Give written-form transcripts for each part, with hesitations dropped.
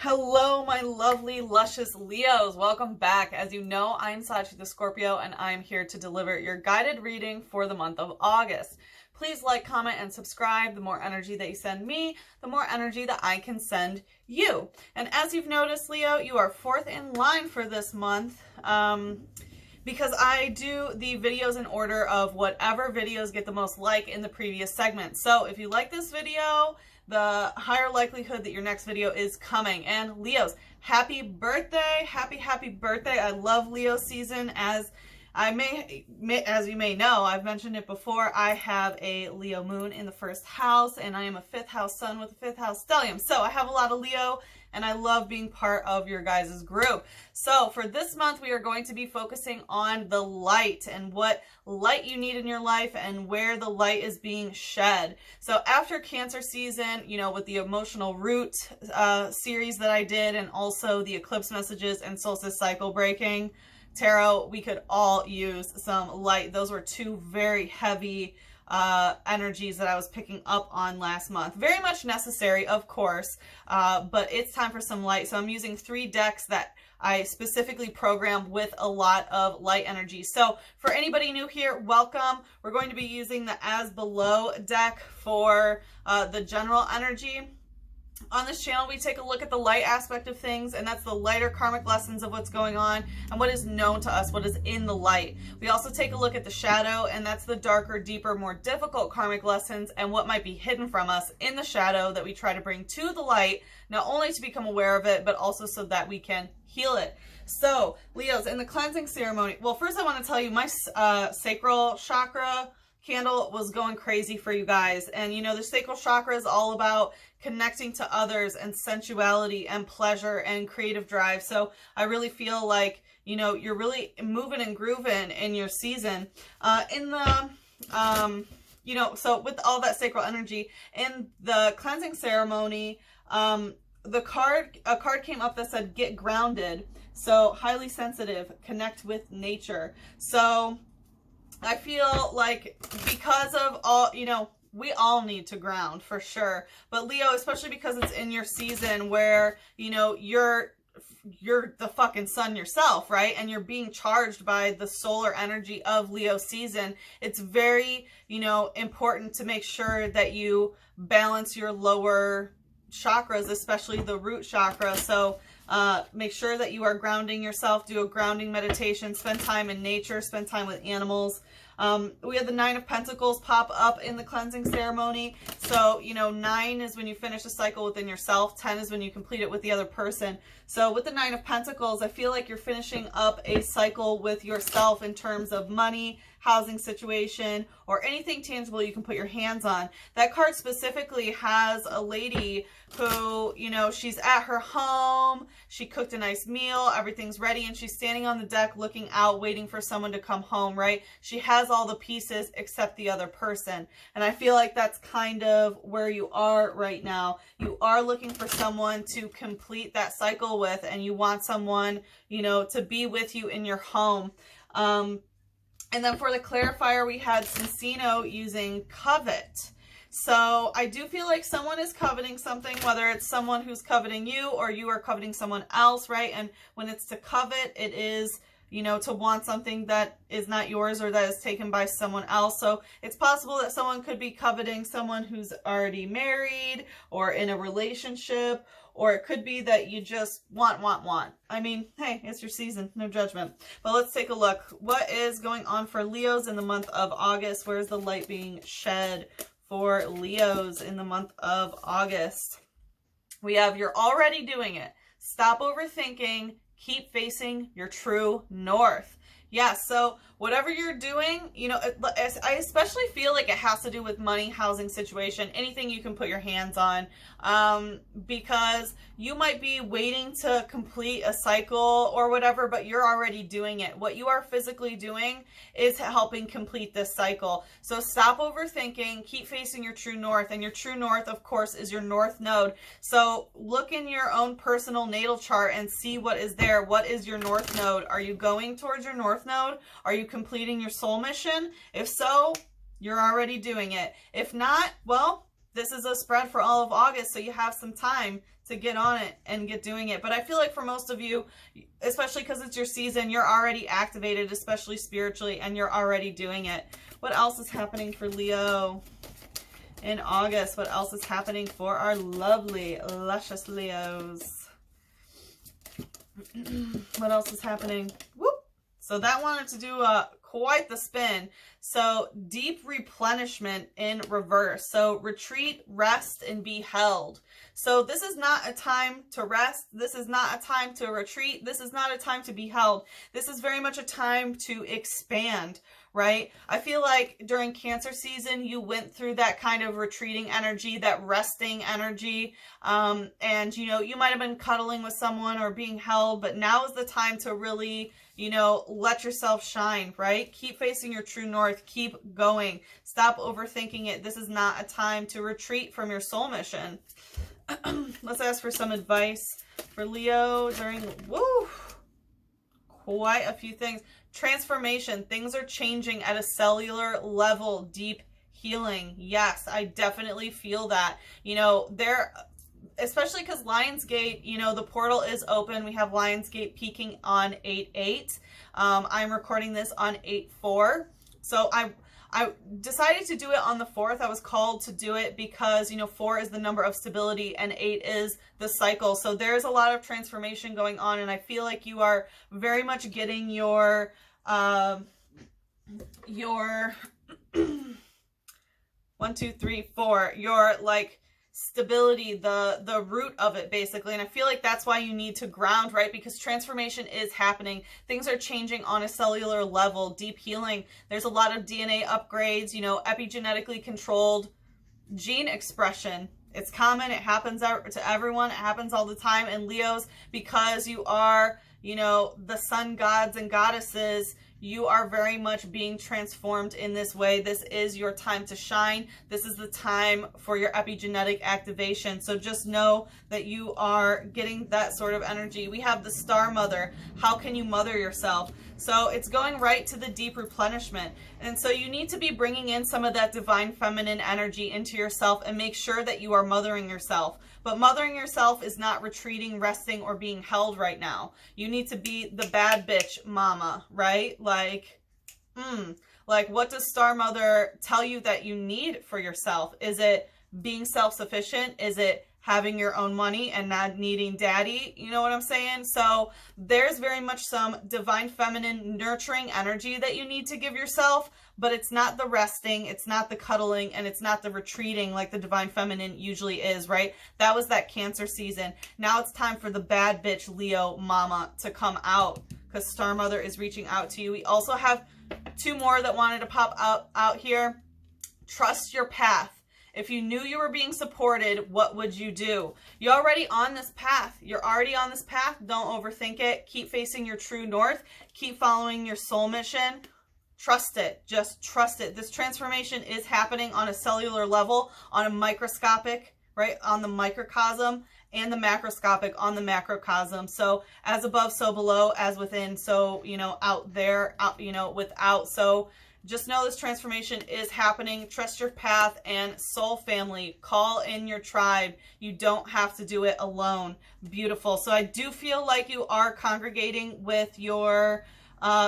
Hello, my lovely, luscious Leos. Welcome back. As you know, I'm Sachi the Scorpio, and I'm here to deliver your guided reading for the month of August. Please like, comment, and subscribe. The more energy that you send me, the more energy that I can send you. And as you've noticed, Leo, you are fourth in line for this month. Because I do the videos in order of whatever videos get the most like in the previous segment. So if you like this video, the higher likelihood that your next video is coming. And Leos, happy birthday. Happy birthday. I love Leo season. As you may know, I've mentioned it before, I have a Leo moon in the first house, and I am a fifth house sun with a fifth house stellium. So I have a lot of Leo, and I love being part of your guys' group. So for this month, we are going to be focusing on the light and what light you need in your life and where the light is being shed. So after Cancer season, you know, with the emotional root series that I did, and also the eclipse messages and solstice cycle breaking tarot, we could all use some light. Those were two very heavy energies that I was picking up on last month. Very much necessary, of course, but it's time for some light. So I'm using 3 decks that I specifically programmed with a lot of light energy. So for anybody new here, welcome. We're going to be using the As Below deck for the general energy. On this channel, we take a look at the light aspect of things, and that's the lighter karmic lessons of what's going on and what is known to us, what is in the light. We also take a look at the shadow, and that's the darker, deeper, more difficult karmic lessons and what might be hidden from us in the shadow that we try to bring to the light, not only to become aware of it, but also so that we can heal it. So, Leos, in the cleansing ceremony, well, first I want to tell you my sacral chakra candle was going crazy for you guys. And you know, the sacral chakra is all about connecting to others and sensuality and pleasure and creative drive. So I really feel like, you know, you're really moving and grooving in your season. You know, so with all that sacral energy in the cleansing ceremony, a card came up that said, get grounded. So highly sensitive, connect with nature. So I feel like because of all, you know, we all need to ground for sure. But Leo, especially because it's in your season where, you know, you're the fucking sun yourself, right? And you're being charged by the solar energy of Leo season. It's very, you know, important to make sure that you balance your lower chakras, especially the root chakra. So make sure that you are grounding yourself, do a grounding meditation, spend time in nature, spend time with animals. We had the 9 of Pentacles pop up in the cleansing ceremony. So, you know, 9 is when you finish a cycle within yourself. 10 is when you complete it with the other person. So with the 9 of Pentacles, I feel like you're finishing up a cycle with yourself in terms of money, housing situation, or anything tangible you can put your hands on. That card specifically has a lady who, you know, she's at her home, she cooked a nice meal, everything's ready, and she's standing on the deck looking out, waiting for someone to come home, right? She has all the pieces except the other person. And I feel like that's kind of where you are right now. You are looking for someone to complete that cycle with, and you want someone, you know, to be with you in your home. And then for the clarifier, we had Cincino using covet. So I do feel like someone is coveting something, whether it's someone who's coveting you or you are coveting someone else, right? And when it's to covet, it is, you know, to want something that is not yours or that is taken by someone else. So it's possible that someone could be coveting someone who's already married or in a relationship, or it could be that you just want. I mean, hey, it's your season, no judgment. But let's take a look. What is going on for Leos in the month of August? Where's the light being shed for Leos in the month of August? We have, you're already doing it. Stop overthinking. Keep facing your true north. Yeah, so whatever you're doing, you know, I especially feel like it has to do with money, housing situation, anything you can put your hands on, because you might be waiting to complete a cycle or whatever, but you're already doing it. What you are physically doing is helping complete this cycle. So stop overthinking, keep facing your true north, and your true north, of course, is your north node. So look in your own personal natal chart and see what is there. What is your north node? Are you going towards your north node? Are you completing your soul mission? If so, you're already doing it. If not, well, this is a spread for all of August, so you have some time to get on it and get doing it. But I feel like for most of you, especially because it's your season, you're already activated, especially spiritually, and you're already doing it. What else is happening for Leo in August? What else is happening for our lovely, luscious Leos? What else is happening? Whoop! So that wanted to do quite the spin. So deep replenishment in reverse. So retreat, rest, and be held. So this is not a time to rest. This is not a time to retreat. This is not a time to be held. This is very much a time to expand, right? I feel like during Cancer season, you went through that kind of retreating energy, that resting energy. And, you know, you might have been cuddling with someone or being held, but now is the time to really, you know, let yourself shine, right? Keep facing your true north. Keep going. Stop overthinking it. This is not a time to retreat from your soul mission. Let's ask for some advice for Leo during, woo, quite a few things. Transformation. Things are changing at a cellular level. Deep healing. Yes, I definitely feel that. You know, especially because Lionsgate, you know, the portal is open. We have Lionsgate peaking on 8/8. I'm recording this on 8/4. So I decided to do it on the 4th. I was called to do it because, you know, 4 is the number of stability and 8 is the cycle. So there's a lot of transformation going on, and I feel like you are very much getting your 1, 2, 3, 4, your like stability, the root of it basically. And I feel like that's why you need to ground, right? Because transformation is happening. Things are changing on a cellular level. Deep healing. There's a lot of DNA upgrades, you know, epigenetically controlled gene expression. It's common. It happens to everyone. It happens all the time. And Leos, because you are, you know, the sun gods and goddesses, you are very much being transformed in this way. This is your time to shine. This is the time for your epigenetic activation. So just know that you are getting that sort of energy. We have the Star Mother. How can you mother yourself? So it's going right to the deep replenishment. And so you need to be bringing in some of that divine feminine energy into yourself and make sure that you are mothering yourself. But mothering yourself is not retreating, resting, or being held right now. You need to be the bad bitch mama, right? Like what does Star Mother tell you that you need for yourself? Is it being self-sufficient? Is it having your own money and not needing daddy? You know what I'm saying? So there's very much some divine feminine nurturing energy that you need to give yourself, but it's not the resting, it's not the cuddling, and it's not the retreating like the divine feminine usually is, right? That was that Cancer season. Now it's time for the bad bitch Leo mama to come out, because Star Mother is reaching out to you. We also have 2 more that wanted to pop out here. Trust your path. If you knew you were being supported, what would you do? You're already on this path. You're already on this path. Don't overthink it. Keep facing your true north. Keep following your soul mission. Trust it. Just trust it. This transformation is happening on a cellular level, on a microscopic, right? On the microcosm, and the macroscopic on the macrocosm. So as above, so below, as within, so, you know, out there, out, you know, without. So just know this transformation is happening. Trust your path, and soul family, call in your tribe. You don't have to do it alone. Beautiful. So I do feel like you are congregating with your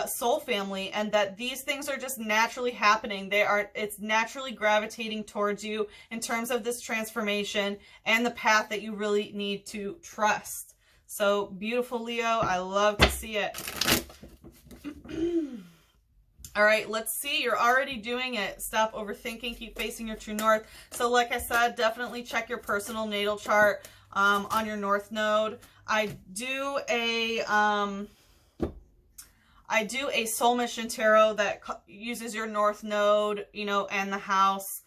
soul family, and that these things are just naturally happening. It's naturally gravitating towards you in terms of this transformation and the path that you really need to trust. So beautiful, Leo. I love to see it. All right, let's see. You're already doing it. Stop overthinking. Keep facing your true north. So like I said, definitely check your personal natal chart on your north node. I do a soul mission tarot that uses your north node, you know, and the house,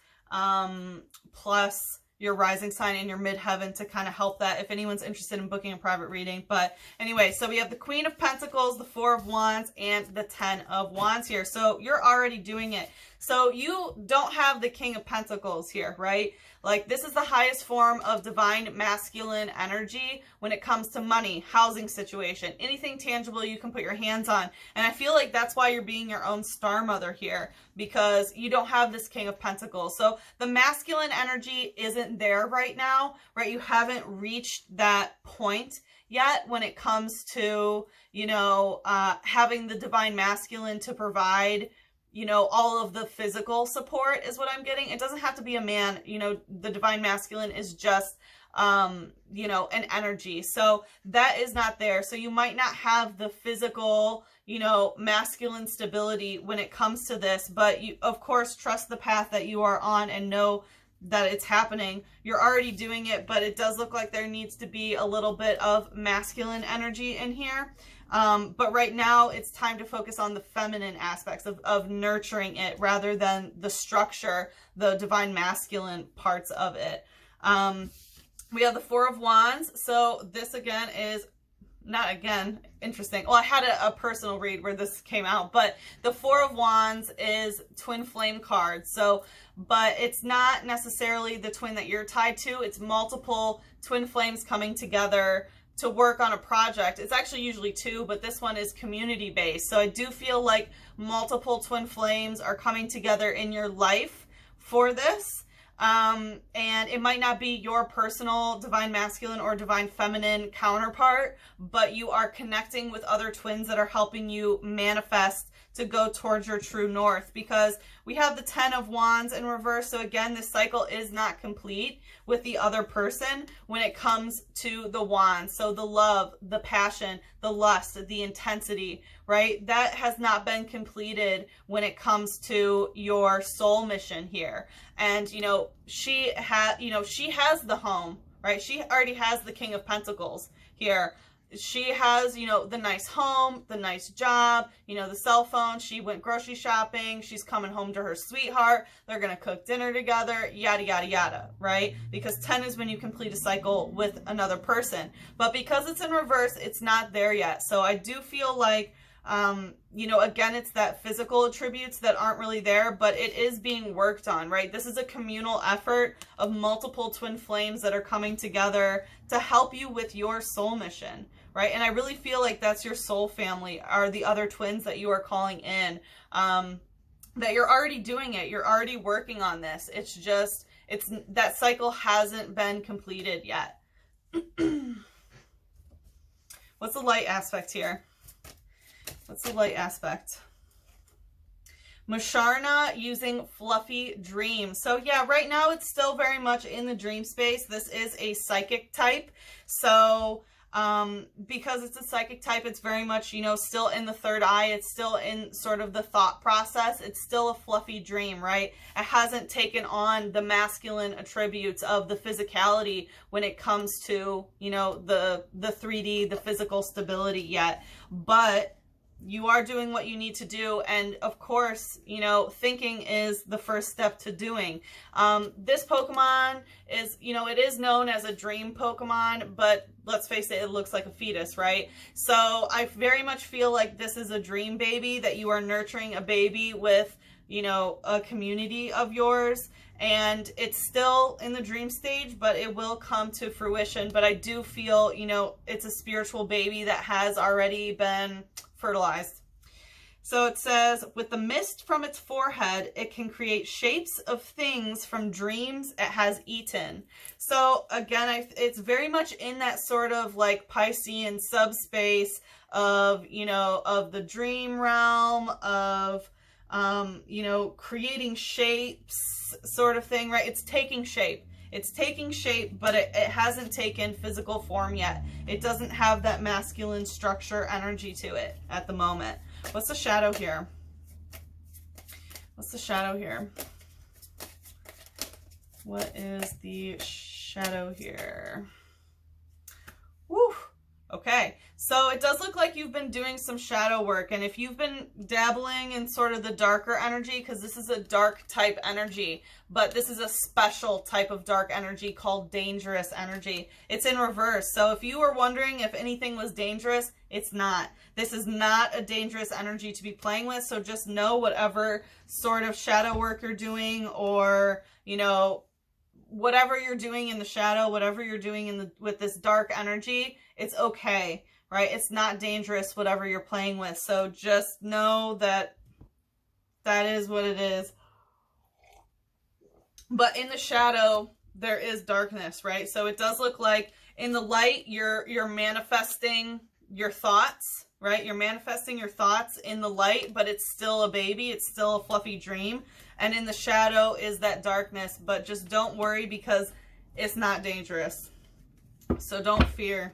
plus your rising sign and your midheaven to kind of help that if anyone's interested in booking a private reading. But anyway, so we have the Queen of Pentacles, the 4 of Wands, and the 10 of Wands here. So you're already doing it. So you don't have the King of Pentacles here, right? Like, this is the highest form of divine masculine energy when it comes to money, housing situation, anything tangible you can put your hands on. And I feel like that's why you're being your own star mother here, because you don't have this King of Pentacles. So the masculine energy isn't there right now, right? You haven't reached that point yet when it comes to, you know, having the divine masculine to provide, you know, all of the physical support is what I'm getting. It doesn't have to be a man. You know, the divine masculine is just, you know, an energy. So that is not there. So you might not have the physical, you know, masculine stability when it comes to this, but you, of course, trust the path that you are on and know that it's happening. You're already doing it, but it does look like there needs to be a little bit of masculine energy in here. But right now it's time to focus on the feminine aspects of nurturing it rather than the structure, the divine masculine parts of it. We have the Four of Wands. So this again is not again, interesting. Well, I had a personal read where this came out, but the Four of Wands is twin flame card. So, but it's not necessarily the twin that you're tied to. It's multiple twin flames coming together to work on a project. It's actually usually two, but this one is community based. So I do feel like multiple twin flames are coming together in your life for this. And it might not be your personal divine masculine or divine feminine counterpart, but you are connecting with other twins that are helping you manifest to go towards your true north, because we have the 10 of Wands in reverse. So again, this cycle is not complete with the other person when it comes to the wands. So the love, the passion, the lust, the intensity, right? That has not been completed when it comes to your soul mission here. And, you know, she has the home, right? She already has the King of Pentacles here. She has, you know, the nice home, the nice job, you know, the cell phone. She went grocery shopping. She's coming home to her sweetheart. They're going to cook dinner together, yada, yada, yada, right? Because 10 is when you complete a cycle with another person. But because it's in reverse, it's not there yet. So I do feel like, you know, again, it's that physical attributes that aren't really there, but it is being worked on, right? This is a communal effort of multiple twin flames that are coming together to help you with your soul mission, right? And I really feel like that's your soul family, are the other twins that you are calling in, that you're already doing it. You're already working on this. It's just, that cycle hasn't been completed yet. What's the light aspect here? What's the light aspect? Musharna using fluffy dreams. So yeah, right now it's still very much in the dream space. This is a psychic type. So because it's a psychic type, it's very much, you know, still in the third eye. It's still in sort of the thought process. It's still a fluffy dream, right? It hasn't taken on the masculine attributes of the physicality when it comes to, you know, the 3D, the physical stability yet. But you are doing what you need to do. And of course, you know, thinking is the first step to doing. This Pokemon is, you know, it is known as a dream Pokemon, but let's face it, it looks like a fetus, right? So I very much feel like this is a dream baby, that you are nurturing a baby with, you know, a community of yours. And it's still in the dream stage, but it will come to fruition. But I do feel, you know, it's a spiritual baby that has already been fertilized. So it says, with the mist from its forehead, it can create shapes of things from dreams it has eaten. So again, it's very much in that sort of like Piscean subspace of, you know, of the dream realm, of, you know, creating shapes sort of thing, right? It's taking shape. It's taking shape, but it hasn't taken physical form yet. It doesn't have that masculine structure energy to it at the moment. What's the shadow here? What's the shadow here? What is the shadow here? Woo! Okay, So it does look like you've been doing some shadow work, and if you've been dabbling in sort of the darker energy, because this is a dark type energy, but this is a special type of dark energy called dangerous energy. It's in reverse. So if you were wondering if anything was dangerous, it's not. This is not a dangerous energy to be playing with. So just know whatever sort of shadow work you're doing, or, you know, whatever you're doing in the shadow, whatever you're doing in with this dark energy, it's okay. Right? It's not dangerous, whatever you're playing with. So just know that that is what it is. But in the shadow, there is darkness, right? So it does look like in the light, you're manifesting your thoughts, right? You're manifesting your thoughts in the light, but it's still a baby. It's still a fluffy dream. And in the shadow is that darkness. But just don't worry, because it's not dangerous. So don't fear.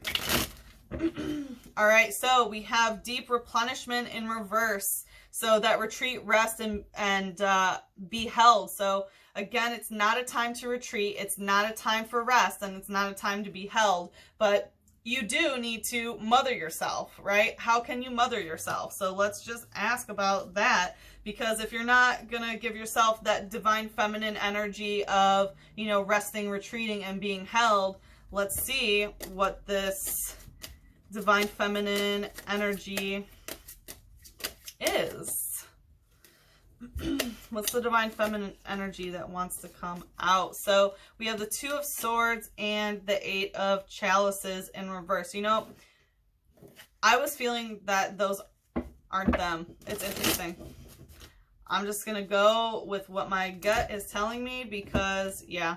All right, so we have deep replenishment in reverse. So that retreat, rest, and be held. So again, it's not a time to retreat. It's not a time for rest, and it's not a time to be held. But you do need to mother yourself, right? How can you mother yourself? So let's just ask about that, because if you're not going to give yourself that divine feminine energy of, you know, resting, retreating, and being held, let's see what this divine feminine energy is. What's the divine feminine energy that wants to come out? So we have the Two of Swords and the Eight of Chalices in reverse. You know, I was feeling that those aren't them. It's interesting. I'm just going to go with what my gut is telling me, because, yeah.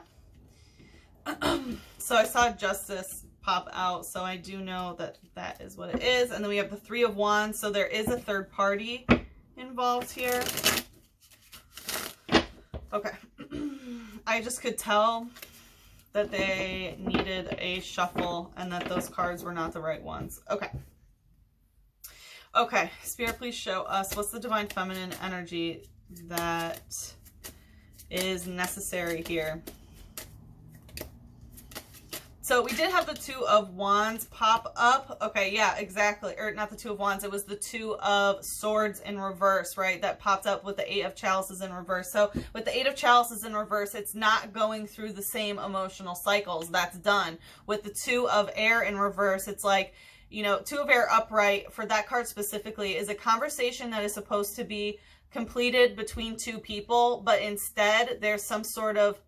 So I saw Justice pop out, so I do know that that is what it is. And then we have the Three of Wands, so there is a third party involved here. Okay. I just could tell that they needed a shuffle and that those cards were not the right ones. Okay. Okay, Spirit, please show us what's the divine feminine energy that is necessary here. So we did have the Two of Wands pop up. Okay, yeah, exactly. Or not the Two of Wands. It was the Two of Swords in reverse, right? That popped up with the Eight of Chalices in reverse. So with the Eight of Chalices in reverse, it's not going through the same emotional cycles. That's done. With the Two of Air in reverse, it's like, you know, Two of Air upright, for that card specifically, is a conversation that is supposed to be completed between two people, but instead there's some sort of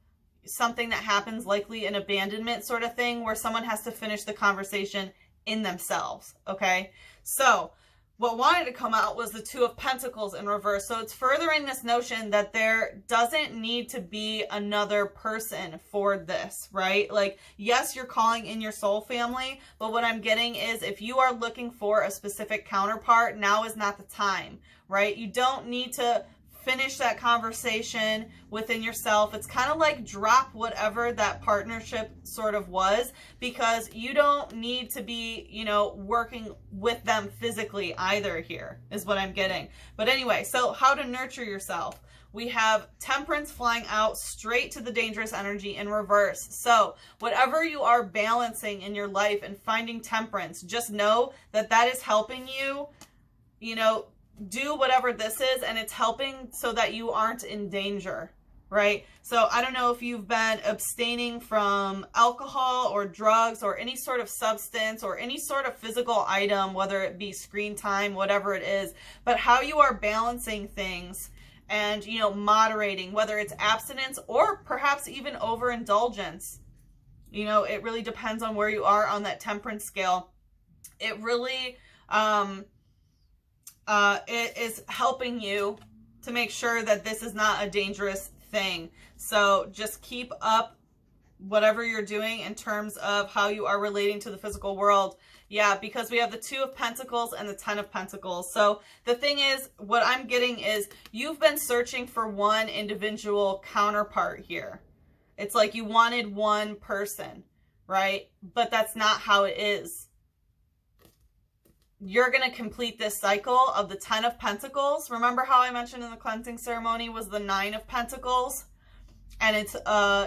something that happens, likely an abandonment sort of thing, where someone has to finish the conversation in themselves. Okay, so what wanted to come out was the Two of Pentacles in reverse. So it's furthering this notion that there doesn't need to be another person for this, right? Like, yes, you're calling in your soul family, but what I'm getting is, if you are looking for a specific counterpart, now is not the time, right? You don't need to finish that conversation within yourself. It's kind of like drop whatever that partnership sort of was, because you don't need to be, you know, working with them physically either here, is what I'm getting. But anyway, so how to nurture yourself. We have Temperance flying out straight to the dangerous energy in reverse. So whatever you are balancing in your life and finding temperance, just know that that is helping you, you know, do whatever this is, and it's helping so that you aren't in danger, right? So I don't know if you've been abstaining from alcohol or drugs or any sort of substance or any sort of physical item, whether it be screen time, whatever it is, but how you are balancing things and, you know, moderating, whether it's abstinence or perhaps even overindulgence. You know, it really depends on where you are on that temperance scale. It really, it is helping you to make sure that this is not a dangerous thing. So just keep up whatever you're doing in terms of how you are relating to the physical world. Yeah, because we have the Two of Pentacles and the Ten of Pentacles. So the thing is, what I'm getting is, you've been searching for one individual counterpart here. It's like you wanted one person, right? But that's not how it is. You're going to complete this cycle of the Ten of Pentacles. Remember how I mentioned in the cleansing ceremony was the Nine of Pentacles? And it's,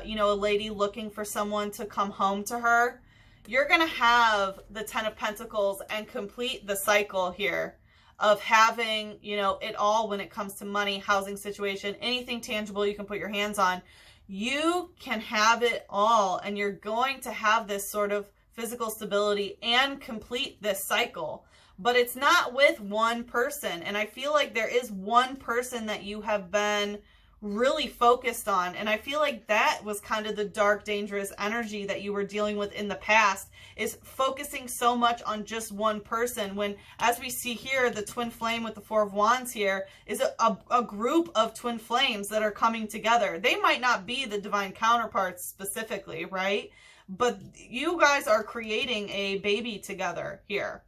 you know, a lady looking for someone to come home to her. you're going to have the 10 of Pentacles and complete the cycle here of having, you know, it all when it comes to money, housing situation, anything tangible you can put your hands on. You can have it all, and you're going to have this sort of physical stability and complete this cycle. But it's not with one person. And I feel like there is one person that you have been really focused on. And I feel like that was kind of the dark, dangerous energy that you were dealing with in the past, is focusing so much on just one person. When, as we see here, the twin flame with the 4 of Wands here is a group of twin flames that are coming together. They might not be the divine counterparts specifically, right? But you guys are creating a baby together here.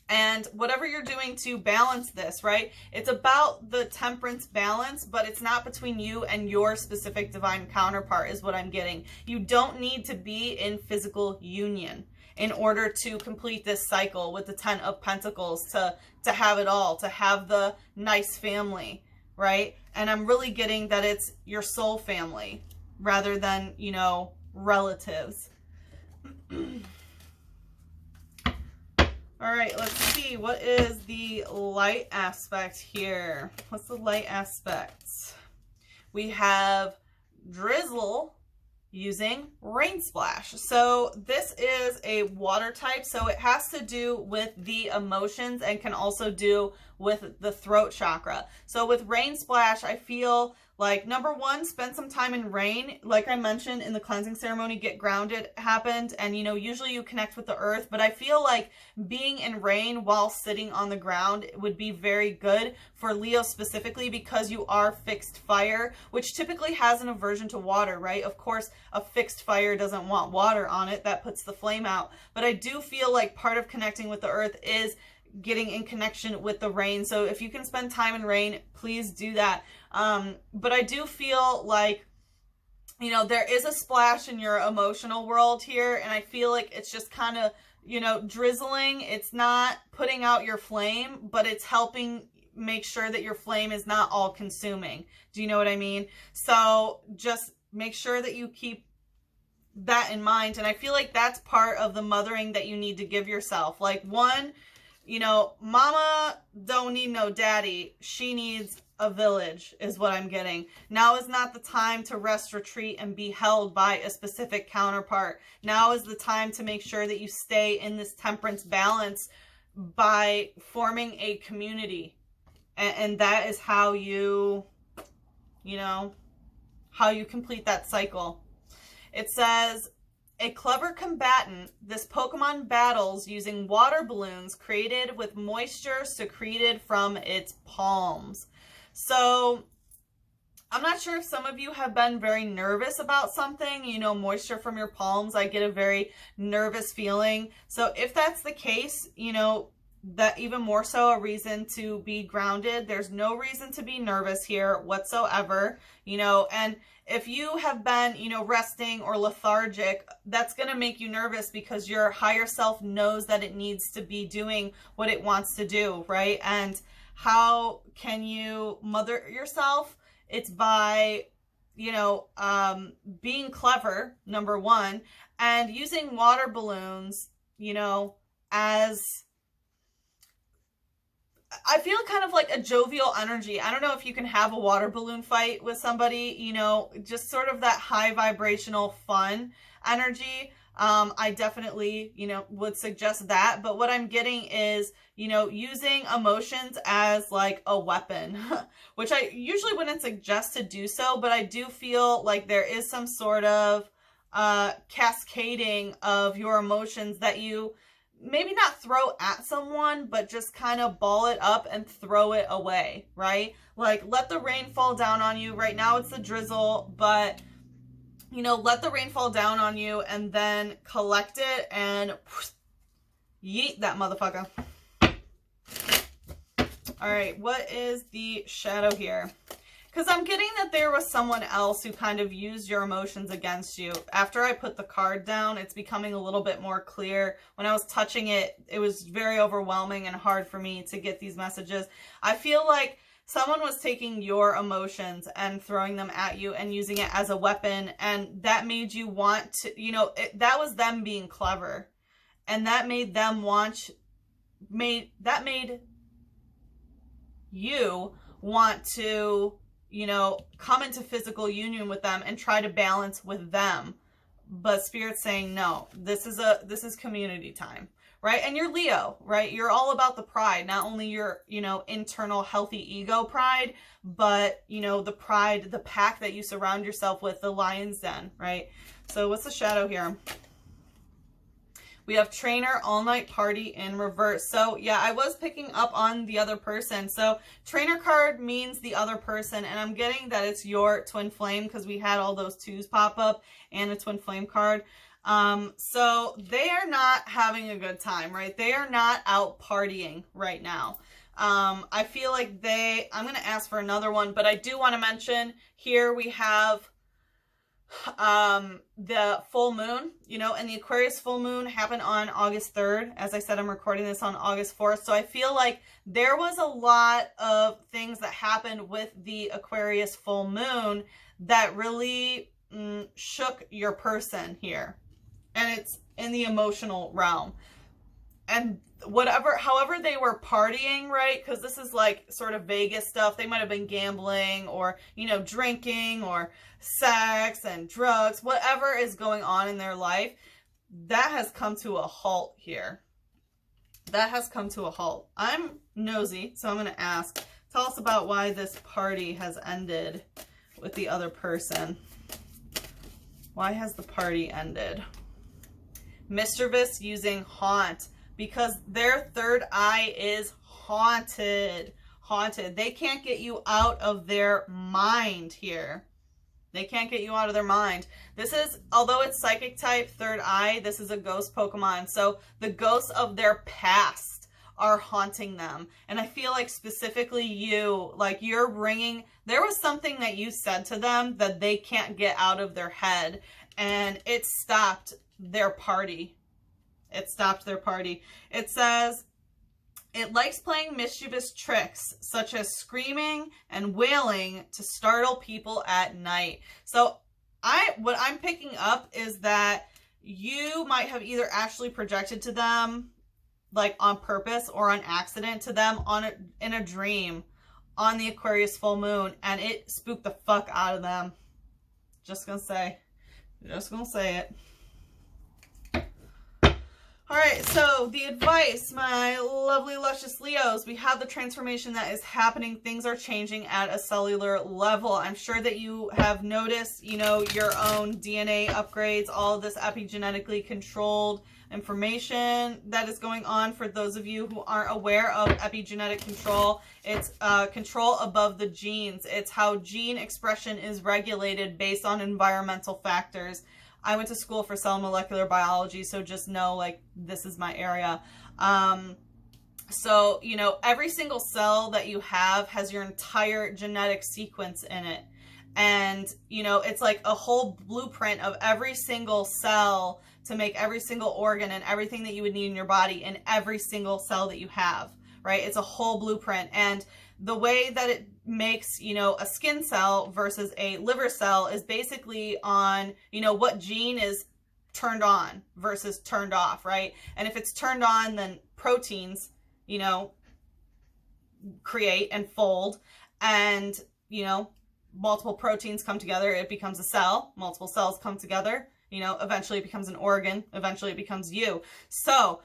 And whatever you're doing to balance this, right? It's about the temperance balance, but it's not between you and your specific divine counterpart is what I'm getting. You don't need to be in physical union in order to complete this cycle with the 10 of Pentacles, to have it all, to have the nice family, right? And I'm really getting that it's your soul family rather than, you know, relatives. All right, let's see. What is the light aspect here? What's the light aspect? We have drizzle using rain splash. So this is a water type, so it has to do with the emotions and can also do with the throat chakra. So with rain splash, I feel like, number one, spend some time in rain. Like I mentioned in the cleansing ceremony, get grounded happened. And, you know, usually you connect with the earth. But I feel like being in rain while sitting on the ground would be very good for Leo specifically, because you are fixed fire, which typically has an aversion to water, right? Of course, a fixed fire doesn't want water on it. That puts the flame out. But I do feel like part of connecting with the earth is getting in connection with the rain. So if you can spend time in rain, please do that. But I do feel like, you know, there is a splash in your emotional world here, and I feel like it's just kind of, you know, drizzling. It's not putting out your flame, but it's helping make sure that your flame is not all consuming. Do you know what I mean? So just make sure that you keep that in mind. And I feel like that's part of the mothering that you need to give yourself. Like, one, you know, mama don't need no daddy. She needs a village is what I'm getting. Now is not the time to rest, retreat, and be held by a specific counterpart. Now is the time to make sure that you stay in this temperance balance by forming a community. And that is how you know, how you complete that cycle. It says, a clever combatant, this Pokemon battles using water balloons created with moisture secreted from its palms. So I'm not sure if some of you have been very nervous about something, you know, moisture from your palms. I get a very nervous feeling. So if that's the case, you know, that even more so a reason to be grounded. There's no reason to be nervous here whatsoever, you know, and if you have been, you know, resting or lethargic, that's going to make you nervous because your higher self knows that it needs to be doing what it wants to do, right? And how can you mother yourself? It's by, you know, being clever, number one, and using water balloons, you know, as, I feel kind of like a jovial energy. I don't know if you can have a water balloon fight with somebody, you know, just sort of that high vibrational fun energy. I definitely, you know, would suggest that. But what I'm getting is, you know, using emotions as like a weapon, which I usually wouldn't suggest to do so. But I do feel like there is some sort of cascading of your emotions that you maybe not throw at someone, but just kind of ball it up and throw it away, right? Like, let the rain fall down on you. Right now it's the drizzle, but, you know, let the rain fall down on you and then collect it and yeet that motherfucker. All right, what is the shadow here? Because I'm getting that there was someone else who kind of used your emotions against you. After I put the card down, it's becoming a little bit more clear. When I was touching it, it was very overwhelming and hard for me to get these messages. I feel like Someone was taking your emotions and throwing them at you and using it as a weapon, and that made you want to, you know, that was them being clever, and that made them made you want to, you know, come into physical union with them and try to balance with them. But Spirit's saying, no, this is community time, right? And you're Leo, right? You're all about the pride, not only your, you know, internal healthy ego pride, but, you know, the pride, the pack that you surround yourself with, the lion's den, right? So what's the shadow here? We have trainer, all night party in reverse. So yeah, I was picking up on the other person. So trainer card means the other person, and I'm getting that it's your twin flame because we had all those twos pop up and a twin flame card. So they are not having a good time, right? They are not out partying right now. I feel like I'm going to ask for another one, but I do want to mention here we have the full moon, you know, and the Aquarius full moon happened on August 3rd. As I said, I'm recording this on August 4th. So I feel like there was a lot of things that happened with the Aquarius full moon that really shook your person here. And it's in the emotional realm. And however they were partying, right? Because this is like sort of Vegas stuff. They might have been gambling or, you know, drinking or sex and drugs, whatever is going on in their life. That has come to a halt here. That has come to a halt. I'm nosy, so I'm going to ask, tell us about why this party has ended with the other person. Why has the party ended? Mischievous using haunt. Because their third eye is haunted. Haunted. They can't get you out of their mind here. They can't get you out of their mind. This is, although it's psychic type, third eye, this is a ghost Pokemon. So the ghosts of their past are haunting them. And I feel like specifically you, like you're bringing, there was something that you said to them that they can't get out of their head. And it stopped their party. It stopped their party. It says, it likes playing mischievous tricks, such as screaming and wailing to startle people at night. So what I'm picking up is that you might have either actually projected to them, like on purpose or on accident to them in a dream on the Aquarius full moon, and it spooked the fuck out of them. Just gonna say it. All right, so the advice, my lovely, luscious Leos, we have the transformation that is happening. Things are changing at a cellular level. I'm sure that you have noticed, you know, your own DNA upgrades, all of this epigenetically controlled information that is going on. For those of you who aren't aware of epigenetic control, it's control above the genes. It's how gene expression is regulated based on environmental factors. I went to school for cell molecular biology, so just know, like, this is my area. So, you know, every single cell that you have has your entire genetic sequence in it. And, you know, it's like a whole blueprint of every single cell to make every single organ and everything that you would need in your body in every single cell that you have, right? It's a whole blueprint. And the way that it makes, you know, a skin cell versus a liver cell is basically on, you know, what gene is turned on versus turned off, right? And if it's turned on, then proteins, you know, create and fold, and, you know, multiple proteins come together, it becomes a cell. Multiple cells come together, you know, eventually it becomes an organ, eventually it becomes you. So,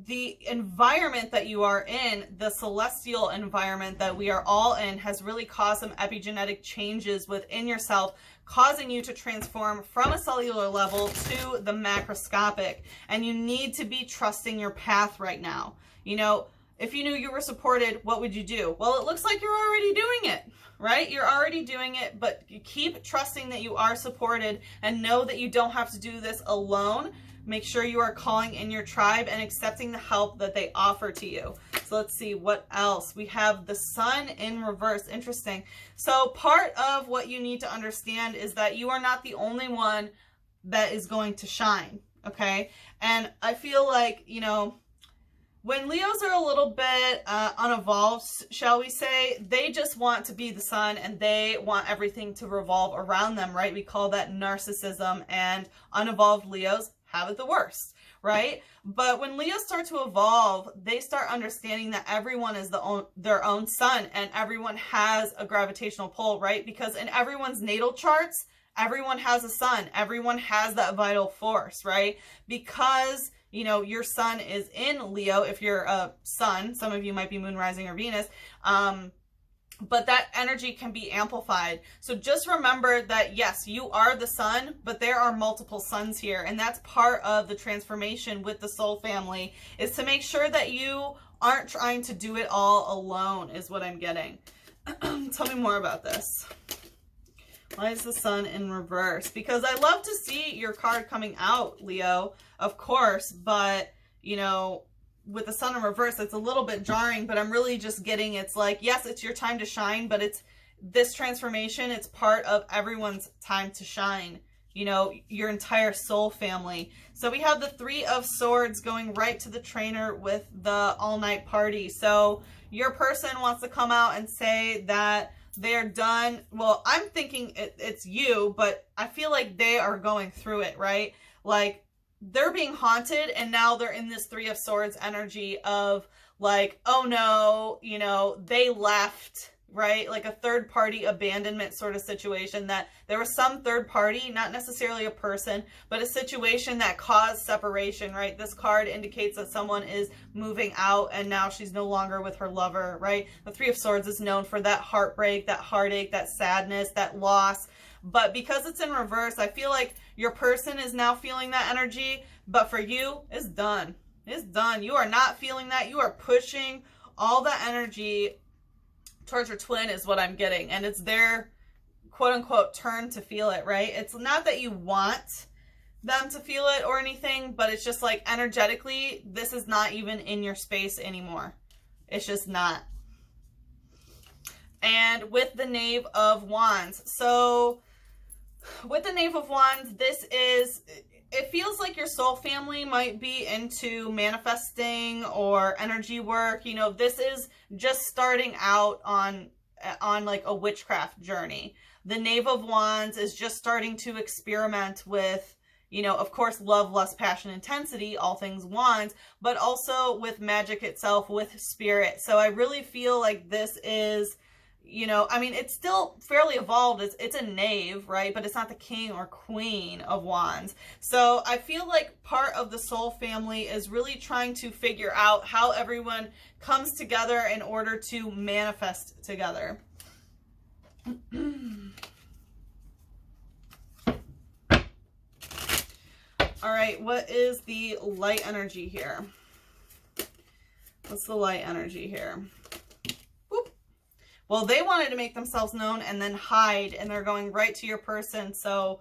the environment that you are in, the celestial environment that we are all in, has really caused some epigenetic changes within yourself, causing you to transform from a cellular level to the macroscopic. And you need to be trusting your path right now. You know, if you knew you were supported, what would you do? Well, it looks like you're already doing it, right? You're already doing it, but you keep trusting that you are supported and know that you don't have to do this alone. Make sure you are calling in your tribe and accepting the help that they offer to you. So let's see what else. We have the sun in reverse. Interesting. So part of what you need to understand is that you are not the only one that is going to shine, okay? And I feel like, you know, When Leos are a little bit unevolved, shall we say, they just want to be the sun and they want everything to revolve around them, right? We call that narcissism, and unevolved Leos have it the worst, right? But when Leos start to evolve, they start understanding that everyone is their own sun and everyone has a gravitational pull, right? Because in everyone's natal charts, everyone has a sun. Everyone has that vital force, right? Because, you know, your sun is in Leo. If you're a sun, some of you might be moon, rising, or Venus. But that energy can be amplified. So just remember that, yes, you are the sun, but there are multiple suns here. And that's part of the transformation with the soul family, is to make sure that you aren't trying to do it all alone, is what I'm getting. Tell me more about this. Why is the sun in reverse? Because I love to see your card coming out, Leo, of course, but, you know, with the sun in reverse, it's a little bit jarring, but I'm really just getting, it's like, yes, it's your time to shine, but it's this transformation. It's part of everyone's time to shine, you know, your entire soul family. So we have the Three of Swords going right to the trainer with the all-night party. So your person wants to come out and say that they're done. Well, I'm thinking it's you, but I feel like they are going through it, right? Like, they're being haunted, and now they're in this Three of Swords energy of like, oh no, you know, they left, right? Like a third party abandonment sort of situation, that there was some third party, not necessarily a person, but a situation that caused separation, right? This card indicates that someone is moving out and now she's no longer with her lover, right? The Three of Swords is known for that heartbreak, that heartache, that sadness, that loss. But because it's in reverse, I feel like your person is now feeling that energy, but for you, it's done. It's done. You are not feeling that. You are pushing all that energy towards your twin, is what I'm getting. And it's their quote unquote turn to feel it, right? It's not that you want them to feel it or anything, but it's just like energetically, this is not even in your space anymore. It's just not. And with the Knave of Wands. So with the Knave of Wands, this is, it feels like your soul family might be into manifesting or energy work. You know, this is just starting out on like a witchcraft journey. The Knave of Wands is just starting to experiment with, you know, of course, love, lust, passion, intensity, all things wands, but also with magic itself, with spirit. So I really feel like this is, you know, I mean, it's still fairly evolved. It's a knave, right? But it's not the king or queen of wands. So I feel like part of the soul family is really trying to figure out how everyone comes together in order to manifest together. All right, what is the light energy here? What's the light energy here? Well, they wanted to make themselves known and then hide, and they're going right to your person. So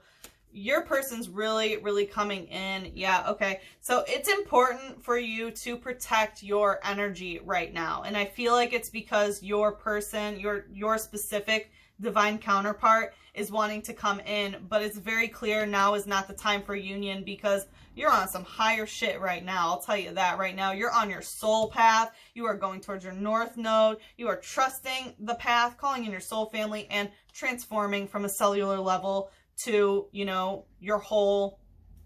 your person's really, really coming in. Yeah, okay. So it's important for you to protect your energy right now. And I feel like it's because your person, your specific divine counterpart is wanting to come in, but it's very clear now is not the time for union, because you're on some higher shit right now. I'll tell you that right now. You're on your soul path. You are going towards your north node. You are trusting the path, calling in your soul family, and transforming from a cellular level to, you know, your whole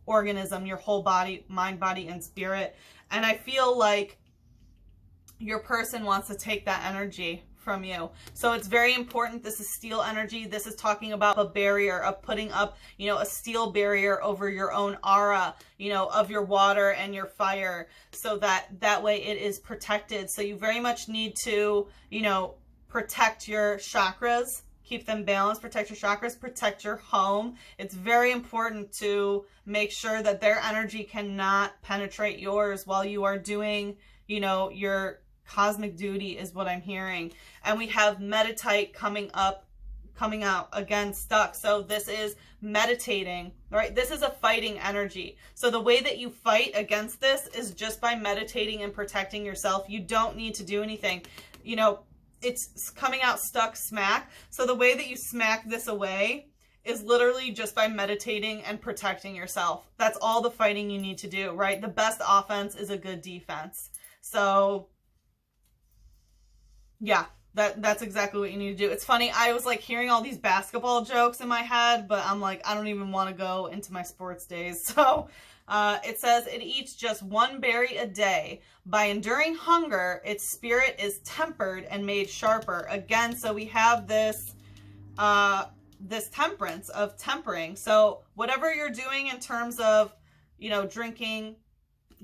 organism, your whole body, mind, body, and spirit. And I feel like your person wants to take that energy from you. So it's very important. This is steel energy. This is talking about a barrier, of putting up, you know, a steel barrier over your own aura, you know, of your water and your fire, so that way it is protected. So you very much need to, you know, protect your chakras, keep them balanced, protect your chakras, protect your home. It's very important to make sure that their energy cannot penetrate yours while you are doing, you know, your cosmic duty, is what I'm hearing. And we have meditate coming out again, stuck. So this is meditating, right? This is a fighting energy. So the way that you fight against this is just by meditating and protecting yourself. You don't need to do anything. You know, it's coming out stuck, smack. So the way that you smack this away is literally just by meditating and protecting yourself. That's all the fighting you need to do, right? The best offense is a good defense. So yeah, that's exactly what you need to do. It's funny, I was like hearing all these basketball jokes in my head, but I'm like, I don't even want to go into my sports days. So it says it eats just one berry a day. By enduring hunger, its spirit is tempered and made sharper. Again, so we have this this temperance of tempering. So whatever you're doing in terms of, you know, drinking,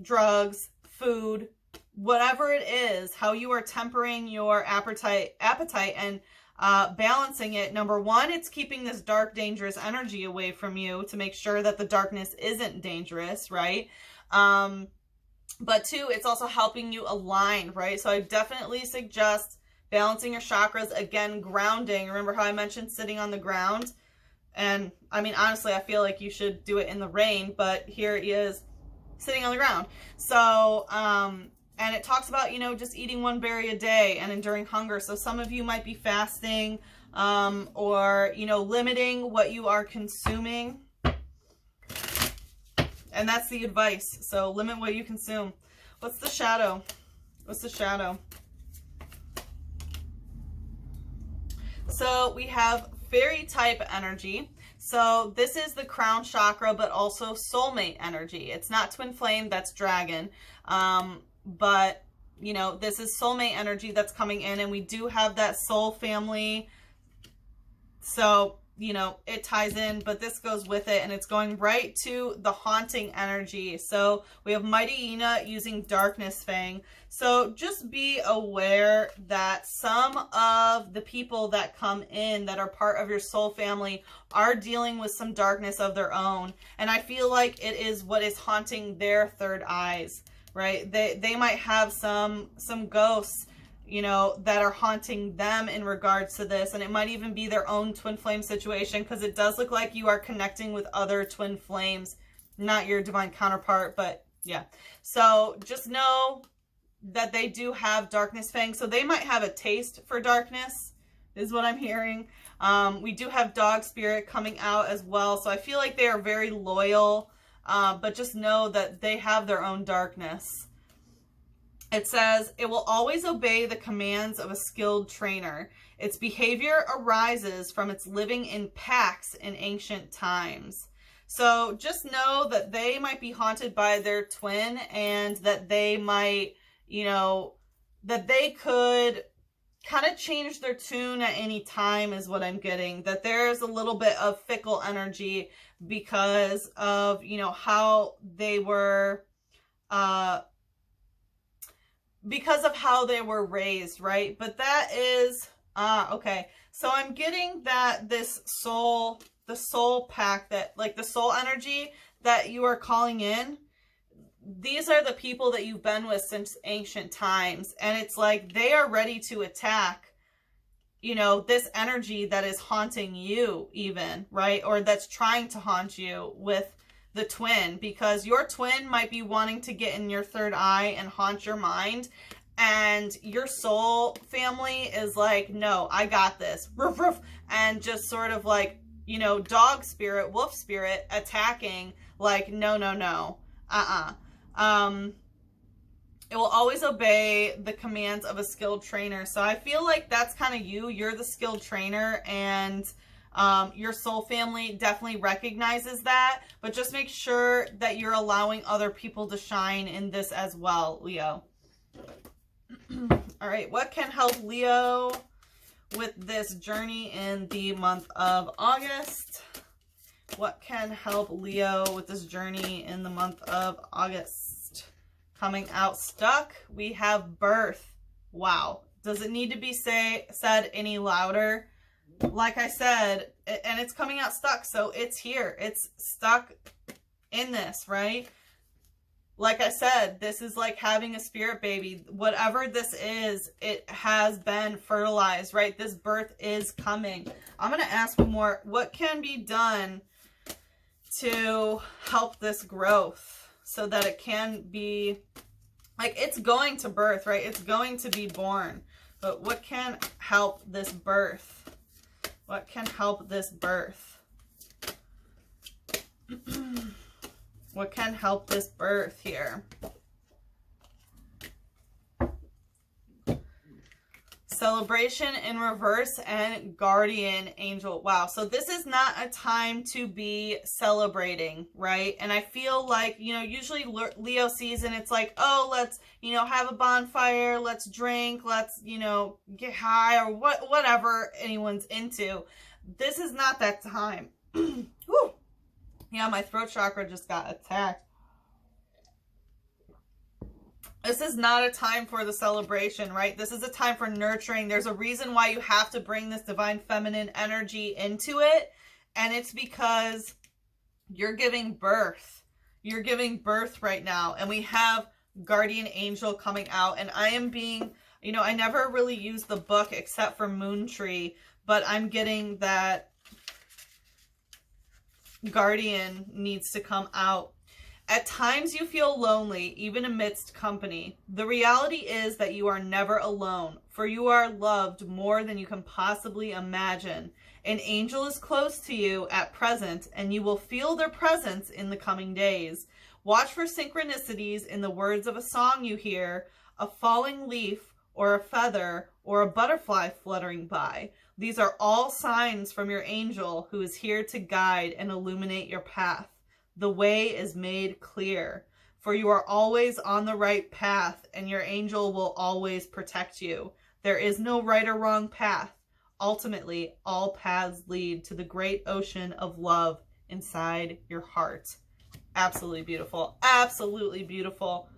drugs, food, whatever it is, how you are tempering your appetite and balancing it. Number one, it's keeping this dark, dangerous energy away from you to make sure that the darkness isn't dangerous, right? But two, it's also helping you align, right? So I definitely suggest balancing your chakras, again, grounding. Remember how I mentioned sitting on the ground? And I mean, honestly, I feel like you should do it in the rain, but here he is sitting on the ground. So, and it talks about, you know, just eating one berry a day and enduring hunger. So some of you might be fasting, or, you know, limiting what you are consuming. And that's the advice. So limit what you consume. What's the shadow? What's the shadow? So we have fairy type energy. So this is the crown chakra, but also soulmate energy. It's not twin flame, that's dragon. But, you know, this is soulmate energy that's coming in, and we do have that soul family. So, you know, it ties in, but this goes with it, and it's going right to the haunting energy. So we have Mighty Ina using Darkness Fang. So just be aware that some of the people that come in that are part of your soul family are dealing with some darkness of their own. And I feel like it is what is haunting their third eyes, right? They might have some ghosts, you know, that are haunting them in regards to this. And it might even be their own twin flame situation, because it does look like you are connecting with other twin flames, not your divine counterpart, but yeah. So just know that they do have Darkness Fang. So they might have a taste for darkness, is what I'm hearing. We do have Dog Spirit coming out as well. So I feel like they are very loyal, but just know that they have their own darkness. It says, it will always obey the commands of a skilled trainer. Its behavior arises from its living in packs in ancient times. So just know that they might be haunted by their twin, and that they might, you know, that they could kind of change their tune at any time is what I'm getting. That there's a little bit of fickle energy because of, you know, how they were, because of how they were raised, right? But that is, okay. So I'm getting that this soul, the soul pack, that like the soul energy that you are calling in, these are the people that you've been with since ancient times. And it's like they are ready to attack, you know, this energy that is haunting you even, right? Or that's trying to haunt you with the twin, because your twin might be wanting to get in your third eye and haunt your mind, and your soul family is like, no, I got this, roof, roof, and just sort of like, you know, dog spirit, wolf spirit attacking, like, no, no, no, it will always obey the commands of a skilled trainer. So I feel like that's kind of you. You're the skilled trainer, and your soul family definitely recognizes that, but just make sure that you're allowing other people to shine in this as well, Leo. All right, what can help Leo with this journey in the month of August? What can help Leo with this journey in the month of August? Coming out stuck, we have birth. Wow. Does it need to be said any louder? Like I said, and it's coming out stuck, so it's here. It's stuck in this, right? Like I said, this is like having a spirit baby. Whatever this is, it has been fertilized, right? This birth is coming. I'm going to ask one more. What can be done to help this growth so that it can be, like, it's going to birth, right? It's going to be born. But what can help this birth? What can help this birth? What can help this birth here? Celebration in reverse and guardian angel. Wow. So this is not a time to be celebrating, right? And I feel like, you know, usually Leo season, it's like, oh, let's, you know, have a bonfire, let's drink, let's, you know, get high or whatever anyone's into. This is not that time. Whew. Yeah, my throat chakra just got attacked. This is not a time for the celebration, right? This is a time for nurturing. There's a reason why you have to bring this divine feminine energy into it. And it's because you're giving birth. You're giving birth right now. And we have guardian angel coming out. And I am being, you know, I never really use the book except for Moon Tree. But I'm getting that guardian needs to come out. At times you feel lonely, even amidst company. The reality is that you are never alone, for you are loved more than you can possibly imagine. An angel is close to you at present, and you will feel their presence in the coming days. Watch for synchronicities in the words of a song you hear, a falling leaf, or a feather, or a butterfly fluttering by. These are all signs from your angel who is here to guide and illuminate your path. The way is made clear, for you are always on the right path, and your angel will always protect you. There is no right or wrong path. Ultimately, all paths lead to the great ocean of love inside your heart. Absolutely beautiful. Absolutely beautiful.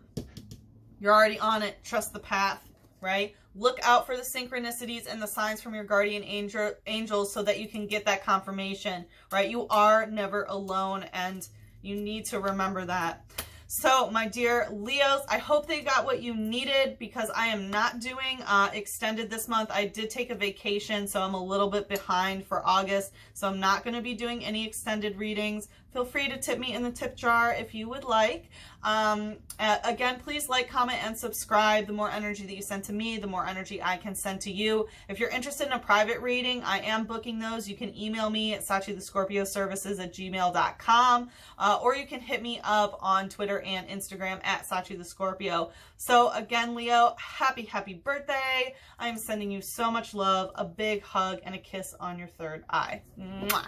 You're already on it. Trust the path, right? Look out for the synchronicities and the signs from your guardian angels so that you can get that confirmation, right? You are never alone, and you need to remember that. So, my dear Leos, I hope they got what you needed, because I am not doing extended this month. I did take a vacation, so I'm a little bit behind for August. So I'm not going to be doing any extended readings. Feel free to tip me in the tip jar if you would like. Again, please like, comment, and subscribe. The more energy that you send to me, the more energy I can send to you. If you're interested in a private reading, I am booking those. You can email me at SachiTheScorpioServices@gmail.com, or you can hit me up on Twitter and Instagram at SachiTheScorpio. So again, Leo, happy birthday. I'm sending you so much love, a big hug, and a kiss on your third eye. Mwah.